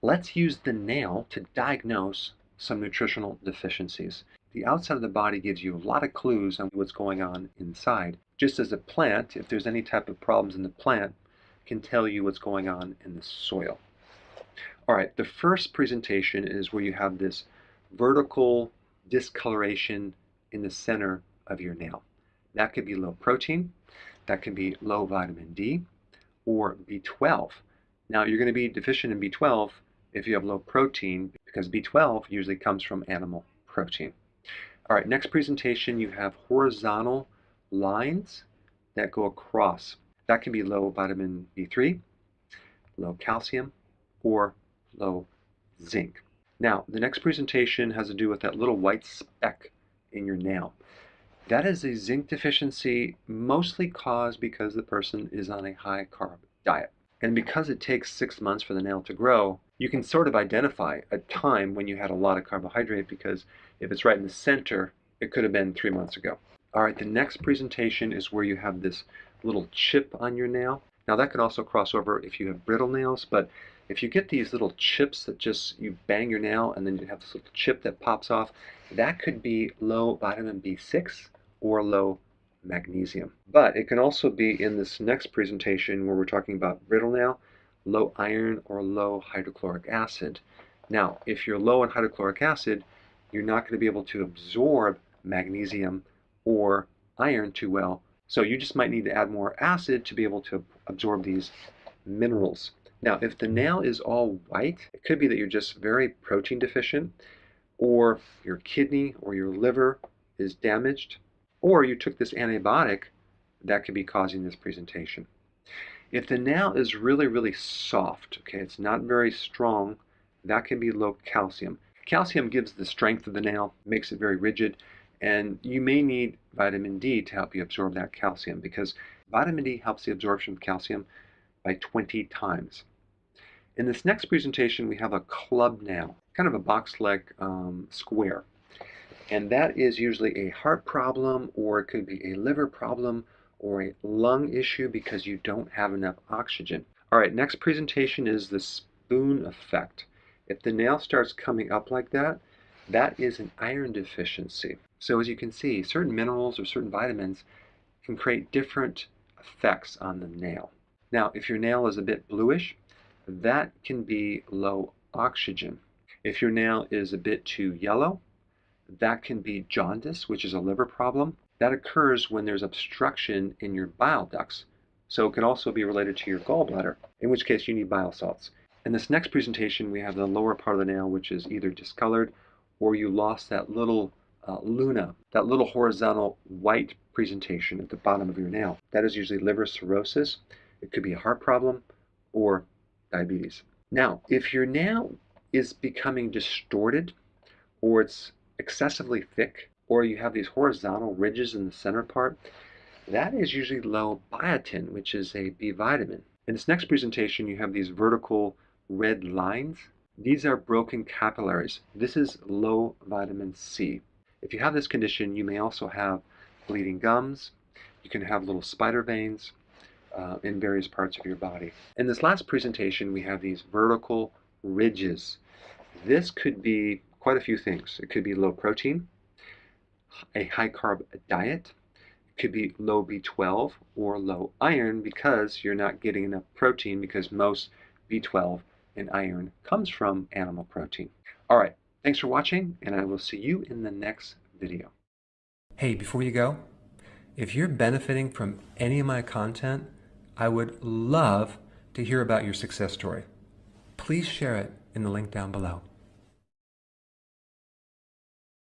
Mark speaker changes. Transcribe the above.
Speaker 1: Let's use the nail to diagnose some nutritional deficiencies. The outside of the body gives you a lot of clues on what's going on inside. Just as a plant, if there's any type of problems in the plant, can tell you what's going on in the soil. All right, the first presentation is where you have this vertical discoloration in the center of your nail. That could be low protein, that could be low vitamin D, or B12. Now, you're going to be deficient in B12 if you have low protein, because B12 usually comes from animal protein. All right, next presentation, you have horizontal lines that go across. That can be low vitamin B3, low calcium, or low zinc. Now, the next presentation has to do with that little white speck in your nail. That is a zinc deficiency, mostly caused because the person is on a high-carb diet. And because it takes 6 months for the nail to grow, you can sort of identify a time when you had a lot of carbohydrate, because if it's right in the center, it could have been 3 months ago. All right, the next presentation is where you have this little chip on your nail. Now, that could also cross over if you have brittle nails, but if you get these little chips that just, you bang your nail and then you have this little chip that pops off, that could be low vitamin B6 or low magnesium. But it can also be in this next presentation where we're talking about brittle nail, low iron, or low hydrochloric acid. Now, if you're low in hydrochloric acid, you're not going to be able to absorb magnesium or iron too well. So you just might need to add more acid to be able to absorb these minerals. Now, if the nail is all white, it could be that you're just very protein deficient, or your kidney or your liver is damaged, or you took this antibiotic that could be causing this presentation. If the nail is really, really soft, okay, it's not very strong, that can be low calcium. Calcium gives the strength of the nail, makes it very rigid, and you may need vitamin D to help you absorb that calcium, because vitamin D helps the absorption of calcium by 20 times. In this next presentation, we have a club nail, kind of a box-like square. And that is usually a heart problem, or it could be a liver problem, or a lung issue because you don't have enough oxygen. All right, next presentation is the spoon effect. If the nail starts coming up like that, that is an iron deficiency. So as you can see, certain minerals or certain vitamins can create different effects on the nail. Now, if your nail is a bit bluish, that can be low oxygen. If your nail is a bit too yellow, that can be jaundice, which is a liver problem. That occurs when there's obstruction in your bile ducts. So it can also be related to your gallbladder, in which case you need bile salts. In this next presentation, we have the lower part of the nail, which is either discolored or you lost that little luna, that little horizontal white presentation at the bottom of your nail. That is usually liver cirrhosis. It could be a heart problem or diabetes. Now, if your nail is becoming distorted, or it's excessively thick, or you have these horizontal ridges in the center part, that is usually low biotin, which is a B vitamin. In this next presentation, you have these vertical red lines. These are broken capillaries. This is low vitamin C. If you have this condition, you may also have bleeding gums. You can have little spider veins in various parts of your body. In this last presentation, we have these vertical ridges. This could be quite a few things. It could be low protein, a high carb diet. It could be low B12 or low iron because you're not getting enough protein, because most B12 and iron comes from animal protein. All right, thanks for watching, and I will see you in the next video. Hey, before you go, if you're benefiting from any of my content, I would love to hear about your success story. Please share it in the link down below.